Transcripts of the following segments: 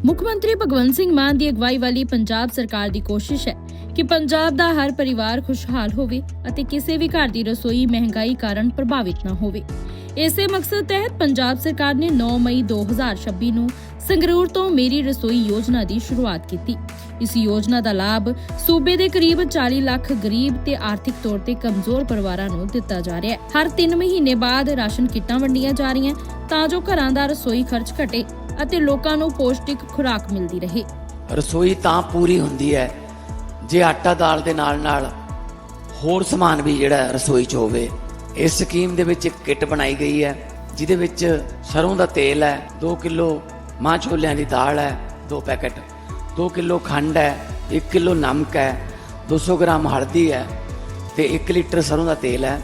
ਮੁੱਖ ਮੰਤਰੀ ਭਗਵੰਤ ਸਿੰਘ ਮਾਨ ਦੀ ਅਗਵਾਈ ਵਾਲੀ ਪੰਜਾਬ ਸਰਕਾਰ ਦੀ ਕੋਸ਼ਿਸ਼ ਹੈ ਕਿ ਪੰਜਾਬ ਦਾ ਹਰ ਪਰਿਵਾਰ ਖੁਸ਼ਹਾਲ ਹੋਵੇ ਅਤੇ ਕਿਸੇ ਵੀ ਘਰ ਦੀ ਰਸੋਈ ਮਹਿੰਗਾਈ ਕਾਰਨ ਪ੍ਰਭਾਵਿਤ ਨਾ ਹੋਵੇ। ਇਸੇ ਮਕਸਦ ਤਹਿਤ ਪੰਜਾਬ ਸਰਕਾਰ ਨੇ 9 ਮਈ 2026 ਨੂੰ ਸੰਗਰੂਰ ਤੋਂ ਮੇਰੀ ਰਸੋਈ ਯੋਜਨਾ ਦੀ ਸ਼ੁਰੂਆਤ ਕੀਤੀ। ਇਸ ਯੋਜਨਾ ਦਾ ਲਾਭ ਸੂਬੇ ਦੇ ਕਰੀਬ 40 ਲੱਖ ਗਰੀਬ ਤੇ ਆਰਥਿਕ ਤੌਰ ਤੇ ਕਮਜ਼ੋਰ ਪਰਿਵਾਰਾਂ ਨੂੰ ਦਿੱਤਾ ਜਾ ਰਿਹਾ ਹੈ। ਹਰ 3 ਮਹੀਨੇ ਬਾਅਦ ਰਾਸ਼ਨ ਕਿੱਟਾਂ ਵੰਡੀਆਂ ਜਾ ਰਹੀਆਂ ਤਾਂ ਜੋ ਘਰਾਂ ਦਾ ਰਸੋਈ ਖਰਚ ਘਟੇ ਅਤੇ ਲੋਕਾਂ ਨੂੰ ਪੌਸ਼ਟਿਕ ਖੁਰਾਕ ਮਿਲਦੀ ਰਹੇ। ਰਸੋਈ ਤਾਂ ਪੂਰੀ ਹੁੰਦੀ ਹੈ ਜੇ ਆਟਾ ਦਾਲ ਦੇ ਨਾਲ ਹੋਰ ਸਮਾਨ ਵੀ ਜਿਹੜਾ ਰਸੋਈ 'ਚ ਹੋਵੇ। ਇਸ ਸਕੀਮ ਦੇ ਵਿੱਚ ਇੱਕ ਕਿੱਟ ਬਣਾਈ ਗਈ ਹੈ ਜਿਹਦੇ ਵਿੱਚ ਸਰੋਂ ਦਾ ਤੇਲ ਹੈ, 2 ਕਿਲੋ ਮਾਂ ਛੋਲਿਆਂ ਦੀ ਦਾਲ ਹੈ, 2 ਪੈਕਟ, 2 ਕਿਲੋ ਖੰਡ ਹੈ, 1 ਕਿਲੋ ਨਮਕ ਹੈ, 200 ਗ੍ਰਾਮ ਹਲਦੀ ਹੈ ਤੇ 1 ਲੀਟਰ ਸਰੋਂ ਦਾ ਤੇਲ ਹੈ।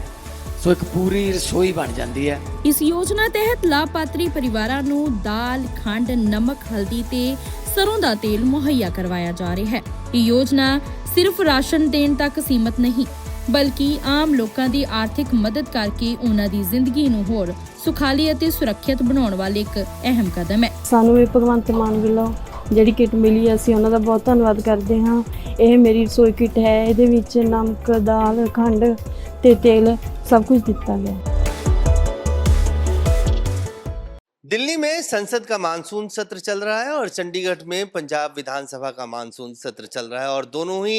ਸੋ ਇੱਕ ਪੂਰੀ ਰਸੋਈ ਬਣ ਜਾਂਦੀ ਹੈ। ਇਸ ਯੋਜਨਾ ਤਹਿਤ ਲਾਭਪਾਤਰੀ ਪਰਿਵਾਰਾਂ ਨੂੰ ਦਾਲ, ਖੰਡ, ਨਮਕ, ਹਲਦੀ ਤੇ ਸਰੋਂ ਦਾ ਤੇਲ ਮੁਹੱਈਆ ਕਰਵਾਇਆ ਜਾ ਰਿਹਾ ਹੈ। ਇਹ ਯੋਜਨਾ ਸਿਰਫ ਰਾਸ਼ਨ ਦੇਣ ਤੱਕ ਸੀਮਤ ਨਹੀਂ ਬਲਕਿ ਆਮ ਲੋਕਾਂ ਦੀ ਆਰਥਿਕ ਮਦਦ ਕਰਕੇ ਉਹਨਾਂ ਦੀ ਜ਼ਿੰਦਗੀ ਨੂੰ ਹੋਰ ਸੁਖਾਲੀ ਅਤੇ ਸੁਰੱਖਿਅਤ ਬਣਾਉਣ ਵਾਲੀ ਇੱਕ ਅਹਿਮ ਕਦਮ ਹੈ। ਸਾਨੂੰ ਵੀ ਭਗਵੰਤ ਮਾਨ ਵੱਲੋਂ ਜਿਹੜੀ ਕਿੱਟ ਮਿਲੀ ਹੈ ਅਸੀਂ ਉਹਨਾਂ ਦਾ ਬਹੁਤ ਧੰਨਵਾਦ ਕਰਦੇ ਹਾਂ। ਇਹ ਮੇਰੀ ਰਸੋਈ ਕਿੱਟ ਹੈ। ਇਹਦੇ ਵਿੱਚ ਨਮਕ, ਦਾਲ, ਖੰਡ ਤੇ ਤੇਲ सब कुछ दिता गया। दिल्ली में संसद का मानसून सत्र चल रहा है और चंडीगढ़ में पंजाब विधानसभा का मानसून सत्र चल रहा है और दोनों ही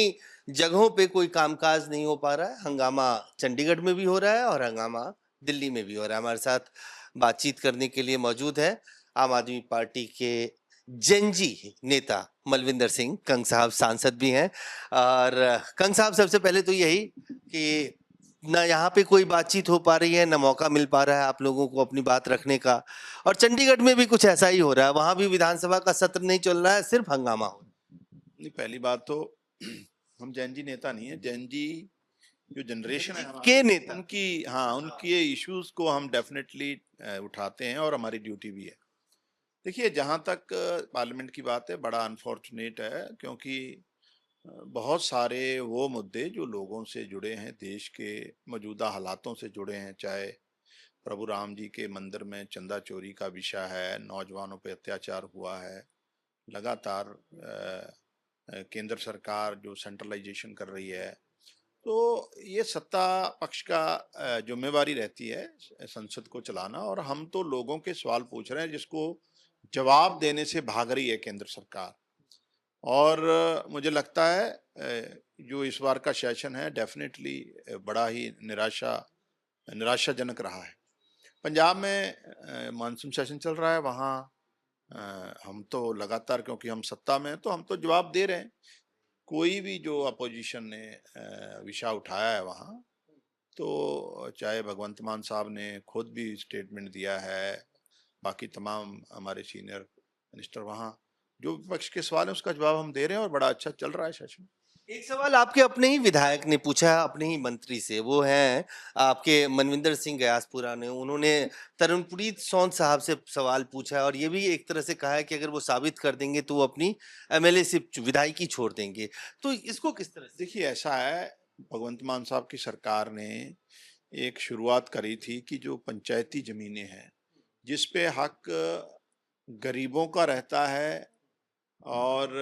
जगहों पे कोई कामकाज नहीं हो पा रहा है। हंगामा चंडीगढ़ में भी हो रहा है और हंगामा दिल्ली में भी हो रहा है। हमारे साथ बातचीत करने के लिए मौजूद है आम आदमी पार्टी के जेनजी नेता मलविंदर सिंह कंग साहब, सांसद भी हैं। और कंग साहब, सबसे पहले तो यही कि ना यहाँ पे कोई बातचीत हो पा रही है, ना मौका मिल पा रहा है आप लोगों को अपनी बात रखने का, और चंडीगढ़ में भी कुछ ऐसा ही हो रहा है। वहां भी विधानसभा का सत्र नहीं चल रहा है, सिर्फ हंगामा हो रहा है। पहली बात तो हम जैन जी नेता नहीं है, जैन जी जो जनरेशन है के नेता, उनकी ये इश्यूज को हम डेफिनेटली उठाते हैं और हमारी ड्यूटी भी है। देखिए, जहाँ तक पार्लियामेंट की बात है, बड़ा अनफॉर्चुनेट है क्योंकि बहुत सारे वो मुद्दे जो लोगों से जुड़े हैं, देश के मौजूदा हालातों से जुड़े हैं, चाहे प्रभु राम जी के मंदिर में चंदा चोरी का विषय है, नौजवानों पे अत्याचार हुआ है, लगातार केंद्र सरकार जो सेंट्रलाइजेशन कर रही है, तो ये सत्ता पक्ष का जिम्मेवारी रहती है संसद को चलाना। और हम तो लोगों के सवाल पूछ रहे हैं जिसको जवाब देने से भाग रही है केंद्र सरकार। और मुझे लगता है जो इस बार का सेशन है डेफिनेटली बड़ा ही निराशाजनक रहा है। पंजाब में मानसून सेशन चल रहा है, वहाँ हम तो लगातार, क्योंकि हम सत्ता में हैं तो हम तो जवाब दे रहे हैं। कोई भी जो अपोजिशन ने विषय उठाया है वहाँ, तो चाहे भगवंत मान साहब ने खुद भी स्टेटमेंट दिया है, बाकी तमाम हमारे सीनियर मिनिस्टर, वहाँ जो विपक्ष के सवाल है उसका जवाब हम दे रहे हैं और बड़ा अच्छा चल रहा है सेशन। एक सवाल आपके अपने ही विधायक ने पूछा है अपने ही मंत्री से, वो हैं आपके मनविंदर सिंह गयासपुरा ने। उन्होंने तरुणप्रीत सोन साहब से सवाल पूछा है और ये भी एक तरह से कहा है कि अगर वो साबित कर देंगे तो वो अपनी एमएलए सिर्फ विधायकी छोड़ देंगे। तो इसको किस तरह से? देखिए, ऐसा है, भगवंत मान साहब की सरकार ने एक शुरुआत करी थी कि जो पंचायती जमीनें हैं जिस पे हक गरीबों का रहता है और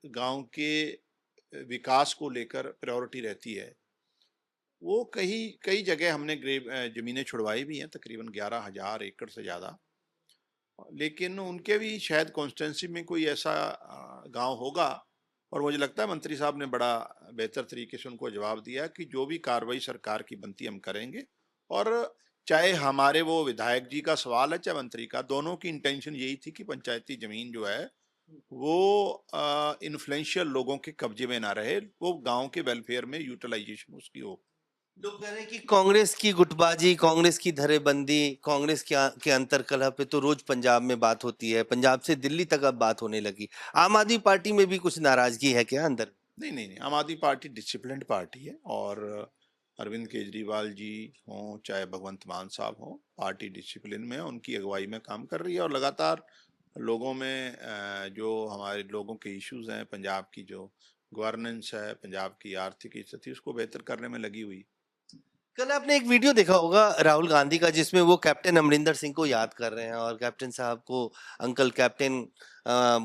गांव के विकास को लेकर प्रायोरिटी रहती है, वो कई जगह हमने जमीनें छुड़वाई भी हैं, तकरीबन 11,000 एकड़ से ज़्यादा। लेकिन उनके भी शायद कॉन्स्टिट्यूंसी में कोई ऐसा गांव होगा, और मुझे लगता है मंत्री साहब ने बड़ा बेहतर तरीके से उनको जवाब दिया कि जो भी कार्रवाई सरकार की बनती हम करेंगे। और चाहे हमारे वो विधायक जी का सवाल है चाहे मंत्री का, दोनों की इंटेंशन यही थी कि पंचायती जमीन जो है वो इन्फ्लुएंशियल लोगों के कब्जे में ना रहे, वो गांव के वेलफेयर में यूटिलाइजेशन उसकी हो। लोग कह रहे हैं कि कांग्रेस की गुटबाजी, कांग्रेस की धरेबंदी, कांग्रेस के अंतरकलह पे तो रोज पंजाब में बात होती है, पंजाब से दिल्ली तक अब बात होने लगी। आम आदमी पार्टी में भी कुछ नाराजगी है क्या अंदर? नहीं, आम आदमी पार्टी डिसिप्लिन्ड पार्टी है और अरविंद केजरीवाल जी हों चाहे भगवंत मान साहब हों, पार्टी डिसिप्लिन में उनकी अगुवाई में काम कर रही है और लगातार लोगों में जो हमारे लोगों के इश्यूज हैं, पंजाब की जो गवर्नेंस है, पंजाब की आर्थिक स्थिति, उसको बेहतर करने में लगी हुई। कल आपने एक वीडियो देखा होगा राहुल गांधी का, जिसमें वो कैप्टन अमरिंदर सिंह को याद कर रहे हैं और कैप्टन साहब को अंकल कैप्टन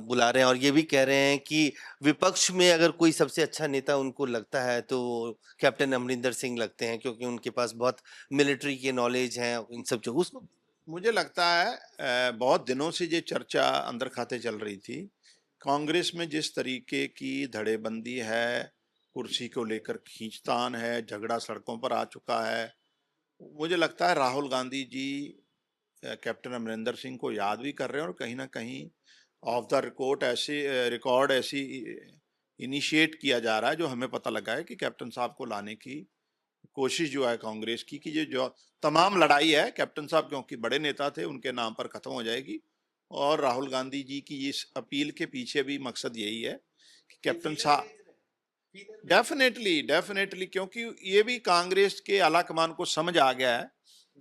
बुला रहे हैं, और ये भी कह रहे हैं कि विपक्ष में अगर कोई सबसे अच्छा नेता उनको लगता है तो वो कैप्टन अमरिंदर सिंह लगते हैं, क्योंकि उनके पास बहुत मिलिट्री के नॉलेज हैं इन सब चीजों उसको। मुझे लगता है बहुत दिनों से ये चर्चा अंदर खाते चल रही थी। कांग्रेस में जिस तरीके की धड़ेबंदी है, कुर्सी को लेकर खींचतान है, झगड़ा सड़कों पर आ चुका है, मुझे लगता है राहुल गांधी जी कैप्टन अमरिंदर सिंह को याद भी कर रहे हैं और कहीं ना कहीं ऑफ द रिकॉर्ड ऐसी इनिशिएट किया जा रहा है, जो हमें पता लगा है कि कैप्टन साहब को लाने की कोशिश जो है कांग्रेस की, कि ये जो तमाम लड़ाई है कैप्टन साहब क्योंकि बड़े नेता थे उनके नाम पर खत्म हो जाएगी। और राहुल गांधी जी की इस अपील के पीछे भी मकसद यही है कि कैप्टन साहब डेफिनेटली क्योंकि ये भी कांग्रेस के आला कमान को समझ आ गया है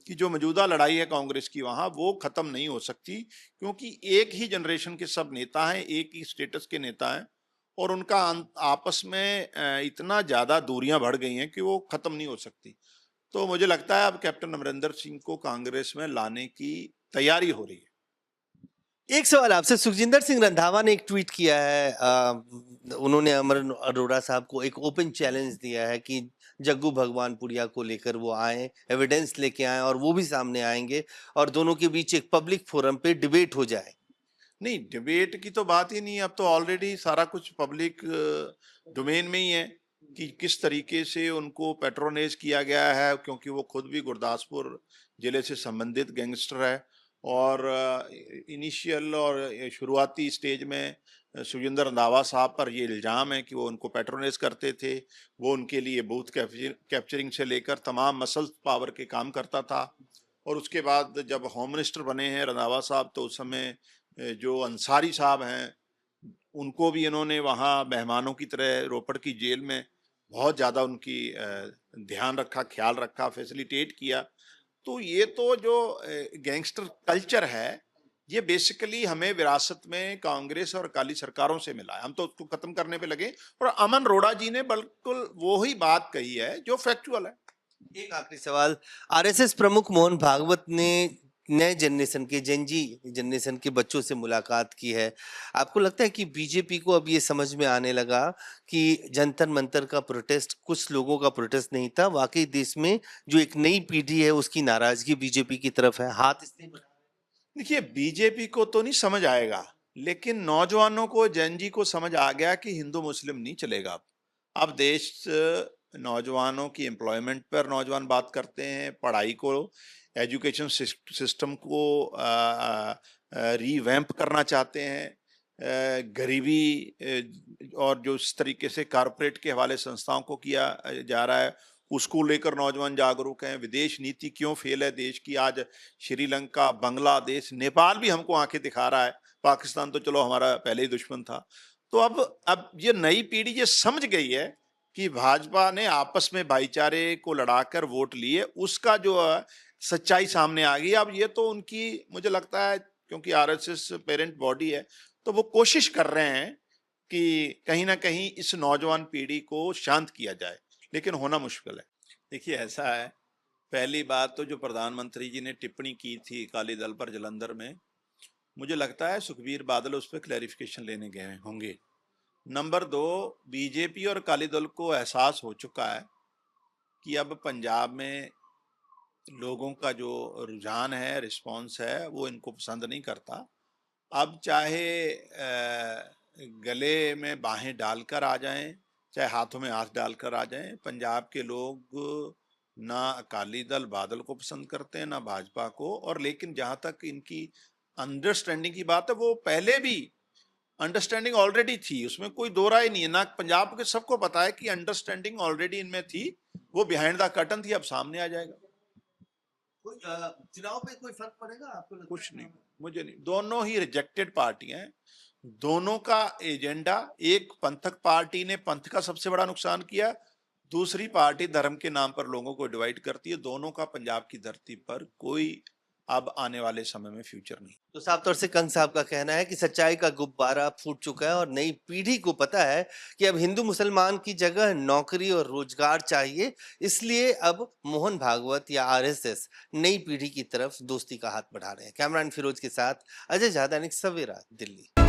कि जो मौजूदा लड़ाई है कांग्रेस की वहां वो खत्म नहीं हो सकती, क्योंकि एक ही जनरेशन के सब नेता हैं, एक ही स्टेटस के नेता हैं और उनका आपस में इतना ज्यादा दूरियां बढ़ गई हैं कि वो खत्म नहीं हो सकती। तो मुझे लगता है अब कैप्टन अमरिंदर सिंह को कांग्रेस में लाने की तैयारी हो रही है। एक सवाल आपसे, सुखजिंदर सिंह रंधावा ने एक ट्वीट किया है, उन्होंने अमर अरोड़ा साहब को एक ओपन चैलेंज दिया है कि जग्गू भगवानपुरिया को लेकर वो आए, एविडेंस लेके आए और वो भी सामने आएंगे और दोनों के बीच एक पब्लिक फोरम पे डिबेट हो जाए। नहीं, डिबेट की तो बात ही नहीं है, अब तो ऑलरेडी सारा कुछ पब्लिक डोमेन में ही है कि किस तरीके से उनको पैट्रोनेज किया गया है, क्योंकि वो खुद भी गुरदासपुर जिले से संबंधित गैंगस्टर है और इनिशियल और शुरुआती स्टेज में सुखजिंदर रंधावा साहब पर ये इल्ज़ाम है कि वो उनको पैट्रोनेज करते थे, वो उनके लिए बूथ कैप्चरिंग से लेकर तमाम मसल पावर के काम करता था। और उसके बाद जब होम मिनिस्टर बने हैं रंधावा साहब, तो उस समय जो अंसारी साहब हैं उनको भी इन्होंने वहाँ मेहमानों की तरह रोपड़ की जेल में बहुत ज़्यादा उनकी ध्यान रखा, ख्याल रखा, फैसिलिटेट किया। तो ये तो जो गैंगस्टर कल्चर है ये बेसिकली हमें विरासत में कांग्रेस और अकाली सरकारों से मिला है, हम तो उसको खत्म करने पे लगे। और अमन अरोड़ा जी ने बिल्कुल वो ही बात कही है जो फैक्चुअल है। एक आखिरी सवाल, आरएसएस प्रमुख मोहन भागवत ने नए जनरेशन के जेनजी जनरेशन के बच्चों से मुलाकात की है। आपको लगता है कि बीजेपी को अब ये समझ में आने लगा कि जंतर मंतर का प्रोटेस्ट कुछ लोगों का प्रोटेस्ट नहीं था, वाकई देश में जो एक नई पीढ़ी है उसकी नाराजगी बीजेपी की तरफ है, हाथ इसलिए बढ़ा? देखिए, बीजेपी को तो नहीं समझ आएगा, लेकिन नौजवानों को, जेनजी को समझ आ गया कि हिंदू मुस्लिम नहीं चलेगा। अब देश नौजवानों की एम्प्लॉयमेंट पर नौजवान बात करते हैं, पढ़ाई को, एजुकेशन सिस्टम को रीवैम्प करना चाहते हैं, गरीबी और जो इस तरीके से कारपोरेट के हवाले संस्थाओं को किया जा रहा है उसको लेकर नौजवान जागरूक हैं। विदेश नीति क्यों फेल है देश की, आज श्रीलंका, बांग्लादेश, नेपाल भी हमको आंखें दिखा रहा है, पाकिस्तान तो चलो हमारा पहले ही दुश्मन था। तो अब ये नई पीढ़ी ये समझ गई है कि भाजपा ने आपस में भाईचारे को लड़ाकर वोट लिए, उसका जो सच्चाई सामने आ गई। अब ये तो उनकी, मुझे लगता है क्योंकि आरएसएस पेरेंट बॉडी है, तो वो कोशिश कर रहे हैं कि कहीं ना कहीं इस नौजवान पीढ़ी को शांत किया जाए, लेकिन होना मुश्किल है। देखिए, ऐसा है, पहली बात तो जो प्रधानमंत्री जी ने टिप्पणी की थी अकाली दल पर जलंधर में, मुझे लगता है सुखबीर बादल उस पर क्लैरिफिकेशन लेने गए होंगे। नंबर 2, बीजेपी और अकाली दल को एहसास हो चुका है कि अब पंजाब में लोगों का जो रुझान है, रिस्पांस है, वो इनको पसंद नहीं करता। अब चाहे गले में बाहें डालकर आ जाएं, चाहे हाथों में हाथ डालकर आ जाएं, पंजाब के लोग ना अकाली दल बादल को पसंद करते हैं ना भाजपा को। और लेकिन जहां तक इनकी अंडरस्टैंडिंग की बात है, वो पहले भी अंडरस्टैंडिंग ऑलरेडी थी, उसमें कोई दो राय नहीं है ना। पंजाब के सबको पता है कि अंडरस्टैंडिंग ऑलरेडी इनमें थी, वो बिहाइंड द कर्टन थी, अब सामने आ जाएगा। चुनाव पे कोई फर्क पड़ेगा आपको? कुछ नहीं, मुझे नहीं। दोनों ही रिजेक्टेड पार्टियां हैं, दोनों का एजेंडा, एक पंथक पार्टी ने पंथ का सबसे बड़ा नुकसान किया, दूसरी पार्टी धर्म के नाम पर लोगों को डिवाइड करती है। दोनों का पंजाब की धरती पर कोई अब आने वाले समय में फ्यूचर नहीं। तो साफ तौर से कंग साहब का कहना है कि सच्चाई का गुब्बारा फूट चुका है और नई पीढ़ी को पता है कि अब हिंदू मुसलमान की जगह नौकरी और रोजगार चाहिए, इसलिए अब मोहन भागवत या आरएसएस नई पीढ़ी की तरफ दोस्ती का हाथ बढ़ा रहे हैं। कैमरामैन फिरोज के साथ अजय झा, दैनिक सवेरा, दिल्ली।